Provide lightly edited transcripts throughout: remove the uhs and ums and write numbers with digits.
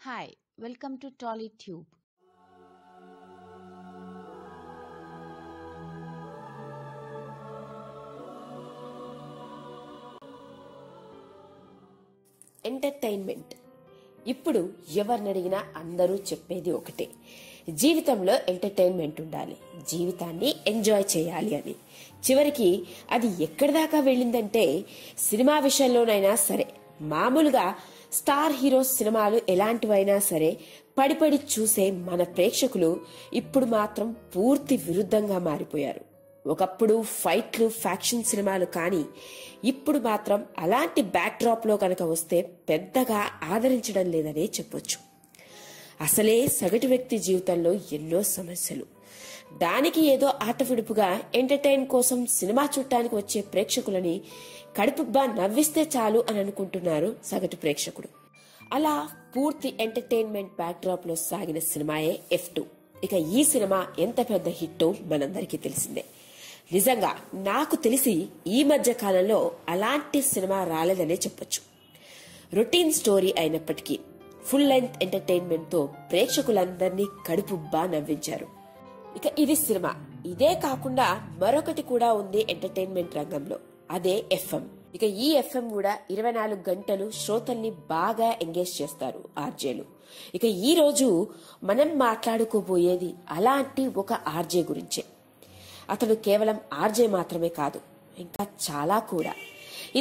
Hi, welcome to TollyTube. Entertainment ఇప్పుడు ఎవరిని అడిగినా అందరూ చెప్పేది ఒకటే, జీవితంలో ఎంటర్టైన్మెంట్ ఉండాలి, జీవితాన్ని ఎంజాయ్ చేయాలి అని. చివరికి అది ఎక్కడి దాకా వెళ్ళిందంటే సినిమా విషయంలోనైనా సరే, మామూలుగా స్టార్ హీరోస్ సినిమాలు ఎలాంటివైనా సరే పడిపడి చూసే మన ప్రేక్షకులు ఇప్పుడు మాత్రం పూర్తి విరుద్ధంగా మారిపోయారు. ఒకప్పుడు ఫైట్లు, ఫ్యాక్షన్ సినిమాలు కానీ ఇప్పుడు మాత్రం అలాంటి బ్యాక్ డ్రాప్ లో కనుక వస్తే పెద్దగా ఆదరించడం లేదనే చెప్పొచ్చు. అసలే సగటు వ్యక్తి జీవితంలో ఎన్నో సమస్యలు, దానికి ఏదో ఆట విడుపుగా ఎంటర్టైన్ కోసం సినిమా చూడటానికి వచ్చే ప్రేక్షకులని కడుపుబ్బా నవ్విస్తే చాలు అని అనుకుంటున్నారు సగటు ప్రేక్షకుడు. అలా పూర్తి ఎంటర్టైన్మెంట్ బ్యాక్ డ్రాప్ లో సాగిన సినిమాయే F2. ఇక ఈ సినిమా ఎంత పెద్ద హిట్టో మనందరికీ తెలిసిందే. నిజంగా నాకు తెలిసి ఈ మధ్య కాలంలో అలాంటి సినిమా రాలేదనే చెప్పొచ్చు. రొటీన్ స్టోరీ అయినప్పటికీ ఫుల్ లెంగ్త్ ఎంటర్టైన్మెంట్ తో ప్రేక్షకులందరినీ కడుపుబ్బా నవ్వించారు. ఇక ఇది సినిమా. ఇదే కాకుండా మరొకటి కూడా ఉంది ఎంటర్టైన్మెంట్ రంగంలో, అదే FM. ఇక ఈ FM కూడా 24 గంటలు శ్రోతల్ని బాగా ఎంగేజ్ చేస్తారు ఆర్జేలు. ఇక ఈ రోజు మనం మాట్లాడుకోబోయేది అలాంటి ఒక ఆర్జే గురించే. అతడు కేవలం ఆర్జే మాత్రమే కాదు, ఇంకా చాలా కూడా.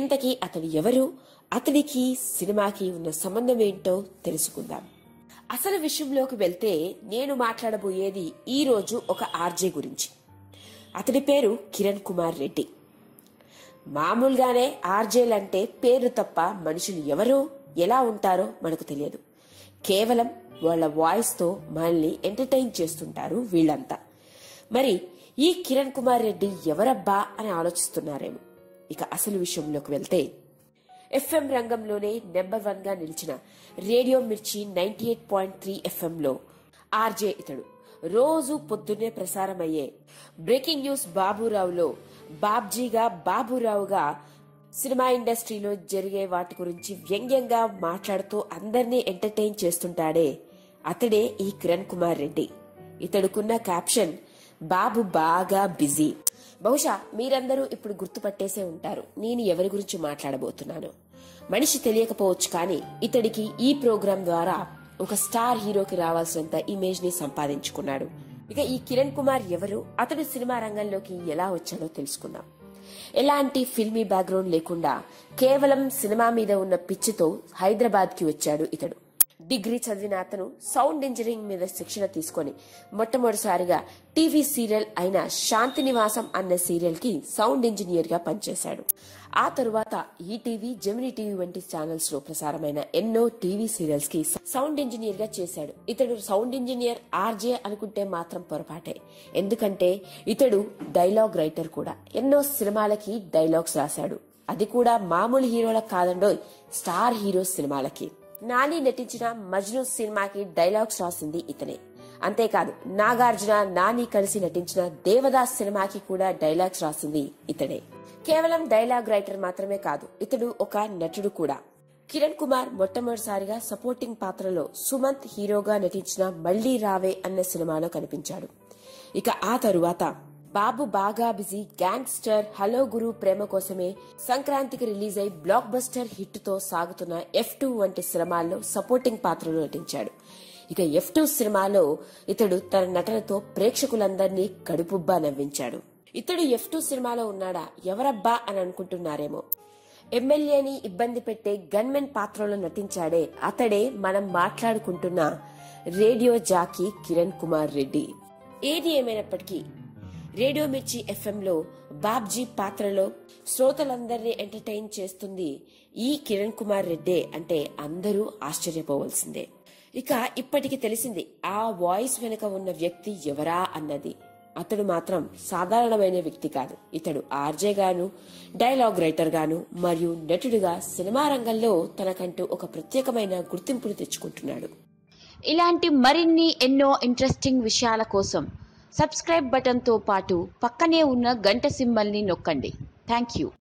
ఇంతకీ అతడు ఎవరు, అతడికి సినిమాకి ఉన్న సంబంధం ఏంటో తెలుసుకుందాం. అసలు విషయంలోకి వెళ్తే నేను మాట్లాడబోయేది ఈ రోజు ఒక ఆర్జే గురించి. అతడి పేరు కిరణ్ కుమార్ రెడ్డి. మామూలుగానే ఆర్జేలంటే పేరు తప్ప మనుషులు ఎవరో ఎలా ఉంటారో మనకు తెలియదు. కేవలం వాళ్ళ వాయిస్ తో మనల్ని ఎంటర్టైన్ చేస్తుంటారు వీళ్ళంతా. మరి ఈ కిరణ్ కుమార్ రెడ్డి ఎవరబ్బా అని ఆలోచిస్తున్నారేమో. ఇక అసలు విషయంలోకి వెళ్తే FM రంగంలోనే నెంబర్ 1 గా నిలిచిన రేడియో మిర్చి 98.3 FM లో ఆర్జే ఇతడు. రోజు పొద్దున్నే ప్రసారమయ్యే బ్రేకింగ్ న్యూస్ బాబురావులో బాబ్జీగా, బాబురావుగా సినిమా ఇండస్ట్రీలో జరిగే వాటి గురించి వ్యంగ్యంగా మాట్లాడుతూ అందరినీ ఎంటర్టైన్ చేస్తుంటాడే, అతడే ఈ కిరణ్ కుమార్ రెడ్డి. ఇతడుకున్న క్యాప్షన్ బాబు బాగా బిజీ. బహుశా మీరందరూ ఇప్పుడు గుర్తుపట్టేసే ఉంటారు నేను ఎవరి గురించి మాట్లాడబోతున్నాను. మనిషి తెలియకపోవచ్చు కానీ ఇతడికి ఈ ప్రోగ్రాం ద్వారా ఒక స్టార్ హీరోకి రావాల్సినంత ఇమేజ్ ని సంపాదించుకున్నాడు. ఇక ఈ కిరణ్ కుమార్ ఎవరు, అతడు సినిమా రంగంలోకి ఎలా వచ్చాడో తెలుసుకుందాం. ఎలాంటి ఫిల్మీ బ్యాక్గ్రౌండ్ లేకుండా కేవలం సినిమా మీద ఉన్న పిచ్చితో హైదరాబాద్ కి వచ్చాడు ఇతడు. డిగ్రీ చదివిన అతను సౌండ్ ఇంజనీరింగ్ మీద శిక్షణ తీసుకుని మొట్టమొదటిసారిగా టీవీ సీరియల్ అయిన శాంతి నివాసం అన్న సీరియల్ కి సౌండ్ ఇంజనీర్ గా పనిచేశాడు. ఆ తరువాత ఈటీవీ, జెమినీ టీవీ వంటి ఛానల్స్ లో ప్రసారమైన ఎన్నో టీవీ సీరియల్స్ కి సౌండ్ ఇంజనీర్ గా చేశాడు. ఇతడు సౌండ్ ఇంజనీర్ ఆర్జే అనుకుంటే మాత్రం పొరపాటే. ఎందుకంటే ఇతడు డైలాగ్ రైటర్ కూడా. ఎన్నో సినిమాలకి డైలాగ్స్ రాశాడు. అది కూడా మామూలు హీరోలకు కాదండోయ్, స్టార్ హీరోస్ సినిమాలకి. నాని నటించిన మజ్ను సినిమాకి డైలాగ్స్ రాసింది ఇతనే. అంతేకాదు నాగార్జున, నాని కలిసి నటించిన దేవదాస్ సినిమాకి కూడా డైలాగ్స్ రాసింది ఇతడే. కేవలం డైలాగ్ రైటర్ మాత్రమే కాదు, ఇతడు ఒక నటుడు కూడా. కిరణ్ కుమార్ మొట్టమొదటిసారిగా సపోర్టింగ్ పాత్రలో సుమంత్ హీరోగా నటించిన మళ్లీ రావే అన్న సినిమాలో కనిపించాడు. ఇక ఆ తరువాత బాబు బాగా బిజీ, గ్యాంగ్స్టర్, హలో గురు, ప్రేమ కోసమే, సంక్రాంతికి రిలీజ్ అయి బ్లాక్ బస్టర్ హిట్ తో సాగుతున్న F2 వంటి సినిమాల్లో సపోర్టింగ్ పాత్రలో నటించాడు. ఇక F2 సినిమాలో ఇతడు తన నటనతో ప్రేక్షకులందరినీ కడుపుబ్బా నవ్వించాడు. ఇతడు F2 సినిమాలో ఉన్నాడా, ఎవరబ్బా అని అనుకుంటున్నారేమో. ఎమ్మెల్యేని ఇబ్బంది పెట్టే గన్మెన్ పాత్రలో నటించాడే, అతడే మనం మాట్లాడుకుంటున్న రేడియో జాకీ కిరణ్ కుమార్ రెడ్డి. ఏది ఏమైనప్పటికీ రేడియో మిర్చి FM లో బాబ్జీ పాత్రలో శ్రోతలందరినీ ఎంటర్టైన్ చేస్తుంది ఈ కిరణ్ కుమార్ రెడ్డే అంటే అందరూ ఆశ్చర్యపోవలసిందే. ఇక ఇప్పటికి తెలిసింది ఆ వాయిస్ వెనుక ఉన్న వ్యక్తి ఎవరా అన్నది. అతడు మాత్రం సాధారణమైన వ్యక్తి కాదు. ఇతడు ఆర్జే గాను, డైలాగ్ రైటర్ గాను మరియు నటుడుగా సినిమా రంగంలో తనకంటూ ఒక ప్రత్యేకమైన గుర్తింపును తెచ్చుకుంటున్నాడు. ఇలాంటి మరిన్ని ఎన్నో ఇంట్రెస్టింగ్ విషయాల కోసం సబ్స్క్రైబ్ బటన్ తో పాటు పక్కనే ఉన్న గంట సింబల్ ని నొక్కండి. Thank you.